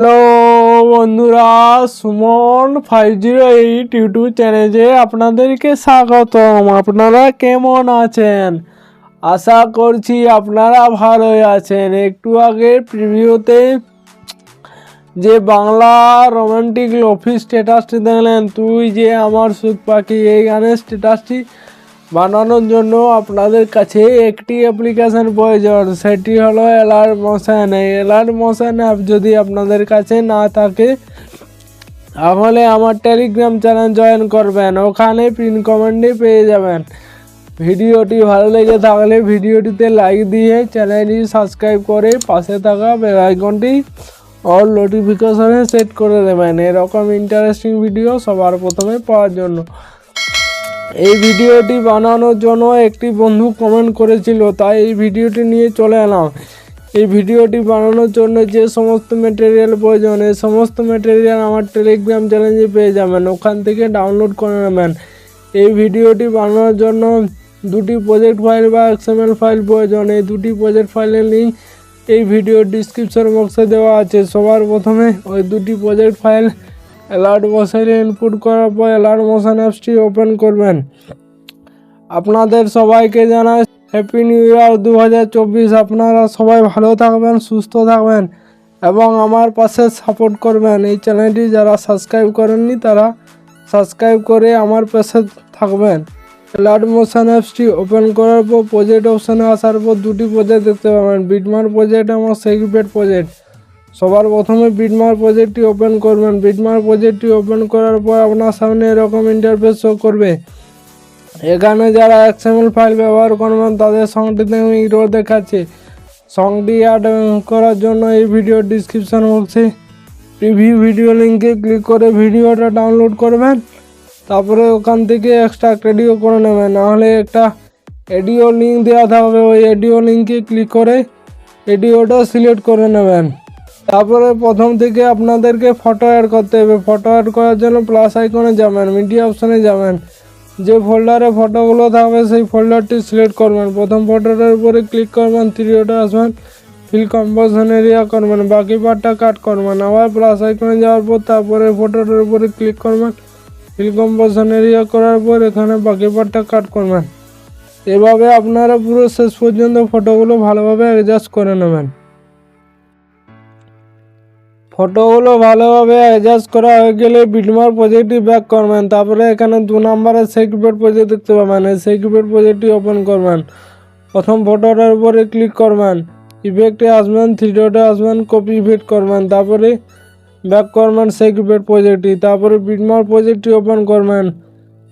Hello বন্ধুরা, Suman 508 YouTube চ্যানেলে আপনাদেরকে স্বাগতম। আপনারা কেমন আছেন? আশা করছি আপনারা ভালোই আছেন। একটু আগে প্রিভিউতে যে বাংলা রোমান্টিক লফি স্ট্যাটাসটি দেখলেন, তুই যে আমার সুখ পাখি, এই গানের স্ট্যাটাসটি বানানোর জন্য আপনাদের কাছে একটি অ্যাপ্লিকেশন প্রয়োজন, সেটি হলো অ্যালার্ট মোশন। এই অ্যালার্ট মোশন অ্যাপ যদি আপনাদের কাছে না থাকে তাহলে আমার টেলিগ্রাম চ্যানেল জয়েন করবেন, ওখানে পিন কমেন্টে পেয়ে যাবেন। ভিডিওটি ভালো লেগে থাকলে ভিডিওটিতে লাইক দিয়ে চ্যানেলটি সাবস্ক্রাইব করে পাশে থাকা বেল আইকনটি অল নোটিফিকেশনে সেট করে দেবেন, এরকম ইন্টারেস্টিং ভিডিও সবার প্রথমে পাওয়ার জন্য। এই ভিডিওটি বানানোর জন্য একটি বন্ধু কমেন্ট করেছিল, তাই এই ভিডিওটি নিয়ে চলে এলাম। এই ভিডিওটি বানানোর জন্য যে সমস্ত ম্যাটেরিয়াল প্রয়োজন, এই সমস্ত ম্যাটেরিয়াল আমার টেলিগ্রাম চ্যানেলে পেয়ে যাবেন, ওখান থেকে ডাউনলোড করে নেবেন। এই ভিডিওটি বানানোর জন্য দুটি প্রজেক্ট ফাইল বা XML ফাইল প্রয়োজন। এই দুটি প্রজেক্ট ফাইলের লিঙ্ক এই ভিডিওর ডিসক্রিপশন বক্সে দেওয়া আছে। সবার প্রথমে ওই দুটি প্রজেক্ট ফাইল অ্যালার্ট মোশনে ইনপুট করার পর অ্যালার্ট মোশন অ্যাপসটি ওপেন করবেন। আপনাদের সবাইকে জানাই হ্যাপি নিউ ইয়ার 2024। আপনারা সবাই ভালো থাকবেন, সুস্থ থাকবেন এবং আমার পাশে সাপোর্ট করবেন। এই চ্যানেলটি যারা সাবস্ক্রাইব করেননি তারা সাবস্ক্রাইব করে আমার পাশে থাকবেন। অ্যালার্ট মোশন অ্যাপসটি ওপেন করার পর প্রজেক্ট অপশানে আসার পর দুটি প্রজেক্ট দেখতে পাবেন, বিটমার প্রজেক্ট এবং সেগমেন্ট প্রজেক্ট। সবার প্রথমে বিটমার প্রজেক্টটি ওপেন করবেন। বিটমার প্রজেক্টটি ওপেন করার পর আপনার সামনে এরকম ইন্টারফেস শো করবে। এখানে যারা XML ফাইল ব্যবহার করবেন তাদের সংটিতে আমি ইরো দেখাচ্ছি। সংটি অ্যাড করার জন্য এই ভিডিও ডিসক্রিপশন বক্সে প্রিভিউ ভিডিও লিঙ্কে ক্লিক করে ভিডিওটা ডাউনলোড করবেন। তারপরে ওখান থেকে এক্সট্রাক্ট এডিও করে নেবেন, নাহলে একটা এডিও লিঙ্ক দেওয়া থাকবে, ওই এডিও লিঙ্কে ক্লিক করে এডিওটা সিলেক্ট করে নেবেন। তারপরে প্রথম থেকে আপনাদেরকে ফটো অ্যাড করতে হবে। ফটো অ্যাড করার জন্য প্লাস আইকনে যাবেন, মিডিয়া অপশানে যাবেন, যে ফোল্ডারে ফটোগুলো থাকবে সেই ফোল্ডারটি সিলেক্ট করবেন। প্রথম ফটোটার উপরে ক্লিক করবেন, থ্রিডটে আসবেন, ফিল কম্পোজিশন এরিয়া করবেন, বাকি পার্টটা কাট করবেন। আবার প্লাস আইকনে যাওয়ার পর তারপরে ফটোটার উপরে ক্লিক করবেন, ফিল কম্পোজিশন এরিয়া করার পর এখানে বাকি পার্টটা কাট করবেন। এভাবে আপনারা পুরো শেষ পর্যন্ত ফটোগুলো ভালোভাবে অ্যাডজাস্ট করে নেবেন। ফটোগুলো ভালোভাবে অ্যাডজাস্ট করা হয়ে গেলে বিটমার প্রজেক্টটি ব্যাক করবেন। তারপরে এখানে 2 নম্বরের সেগমেন্ট প্রজেক্ট দেখতে পাবেন, এই সেগমেন্ট প্রজেক্টটি ওপেন করবেন। প্রথম ফটোটার উপরে ক্লিক করবেন, ইফেক্টে আসবেন, থ্রিডটে আসবেন, কপি ইফেক্ট করবেন, তারপরে ব্যাক করবেন সেগমেন্ট প্রজেক্টটি। তারপরে বিটমার প্রজেক্টটি ওপেন করবেন,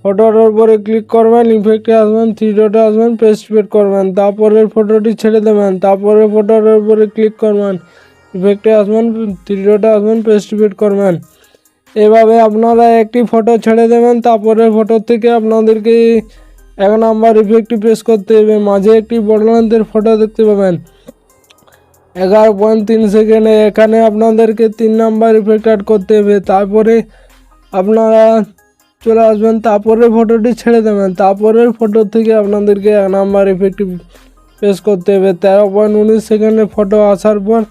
ফটোটার উপরে ক্লিক করবেন, ইফেক্টে আসবেন, থ্রিডটে আসবেন, পেস্ট ইফেক্ট করবেন, তারপরে ফটোটি ছেড়ে দেবেন। তারপরে ফটোটার উপরে ক্লিক করবেন, ইফেক্টে আসবেন, থ্রিডটে আসবেন, পেস্ট ইফেক্ট করবেন। এভাবে আপনারা একটি ফটো ছেড়ে দেবেন। তারপরে ফটো থেকে আপনাদেরকে 1 নাম্বার ইফেক্টটি প্রেস করতে হবে। মাঝে একটি বড় লেন্থের ফটো দেখতে পাবেন 11.3 সেকেন্ডে। এখানে আপনাদেরকে 3 নাম্বার ইফেক্ট অ্যাড করতে হবে। তারপরে আপনারা চলে আসবেন, তারপরে ফটোটি ছেড়ে দেবেন। তারপরের ফটো থেকে আপনাদেরকে 1 নাম্বার ইফেক্টটি প্রেস করতে হবে। 13.19 সেকেন্ডে ফটো আসার পর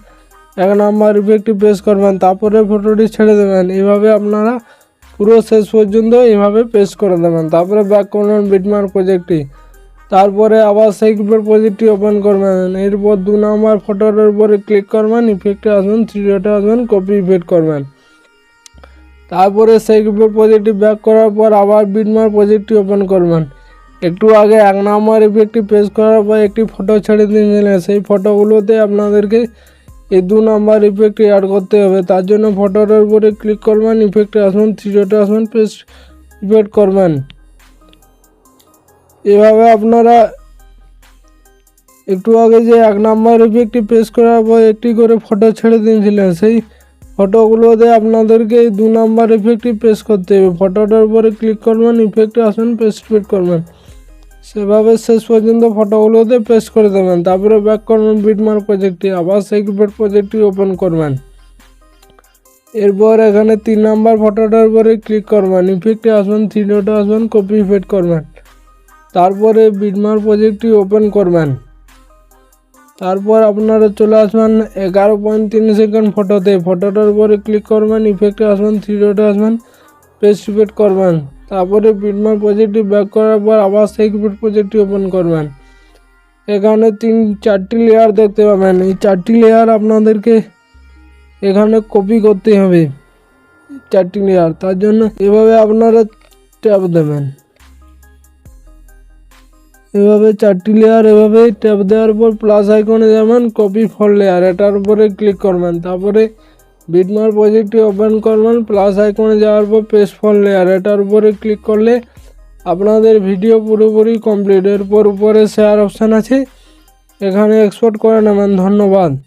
1 নাম্বার ইফেক্টটি প্রেস করবেন, তারপরে ফটোটি ছেড়ে দেবেন। এইভাবে আপনারা পুরো শেষ পর্যন্ত এইভাবে প্রেস করে দেবেন। তারপরে ব্যাক করবেন বিটমার প্রজেক্টটি। তারপরে আবার সেগমেন্ট প্রজেক্টটি ওপেন করবেন। এরপর 2 নাম্বার ফটোটার উপরে ক্লিক করবেন, ইফেক্টে আসবেন, থ্রিডটে আসবেন, কপি ইফেক্ট করবেন। তারপরে সেগমেন্ট প্রজেক্টটি ব্যাক করার পর আবার বিটমার প্রজেক্টটি ওপেন করবেন। একটু আগে 1 নাম্বার ইফেক্টটি প্রেস করার পর একটি ফটো ছেড়ে দিয়েছিলেন, সেই ফটোগুলোতে আপনাদেরকে এই 2 নাম্বার ইফেক্টটি অ্যাড করতে হবে। তার জন্য ফটোটার উপরে ক্লিক করবেন, ইফেক্টে আসবেন, থ্রিডটে আসবেন, পেস্ট ইফেক্ট করবেন। এভাবে আপনারা একটু আগে যে 1 নাম্বার ইফেক্টটি প্রেস করার পর একটি করে ফটো ছেড়ে দিয়েছিলেন, সেই ফটোগুলোতে আপনাদেরকে এই 2 নাম্বার ইফেক্টটি প্রেস করতে হবে। ফটোটার উপরে ক্লিক করবেন, ইফেক্টে আসবেন, পেস্ট ইফেক্ট করবেন। সেভাবে শেষ পর্যন্ত ফটোগুলোতে পেস্ট করে দেবেন। তারপরে ব্যাক করবেন বিটমার প্রজেক্টটি, আবার সেগমেন্ট প্রজেক্টটি ওপেন করবেন। এরপর এখানে 3 নাম্বার ফটোটার উপরে ক্লিক করবেন, ইফেক্টে আসবেন, থ্রিডটে আসবেন, কপি ইফেক্ট করবেন। তারপরে বিটমার প্রজেক্টটি ওপেন করবেন। তারপর আপনারা চলে আসবেন 11.3 সেকেন্ড ফটোতে। ফটোটার উপরে ক্লিক করবেন, ইফেক্টে আসবেন, 3 ডটে আসবেন, পেজ রিপিট করবেন। তারপরে বিটম্যাপ প্রজেক্টটি ব্যাক করার পর আবার সেই প্রজেক্টটি ওপেন করবেন। এখানে 4টি লেয়ার দেখতে পাবেন। এই 4টি লেয়ার আপনাদেরকে এখানে কপি করতে হবে, 4টি লেয়ার। তার জন্য এভাবে আপনারা ট্যাপ দেবেন, এভাবে 4টি লেয়ার এভাবে ট্যাপ দেওয়ার পর প্লাস আইকনে যাবেন, কপি ফর লেয়ার, এটার উপরে ক্লিক করবেন। তারপরে বিটম্যাপ প্রজেক্টটি ওপেন করবেন, প্লাস আইকনে যাওয়ার পর পেস্ট ফর লেয়ার, এটার উপরে ক্লিক করলে আপনাদের ভিডিও পুরোপুরি কমপ্লিট। এরপর উপরে শেয়ার অপশান আছে, এখানে এক্সপোর্ট করে নেবেন। ধন্যবাদ।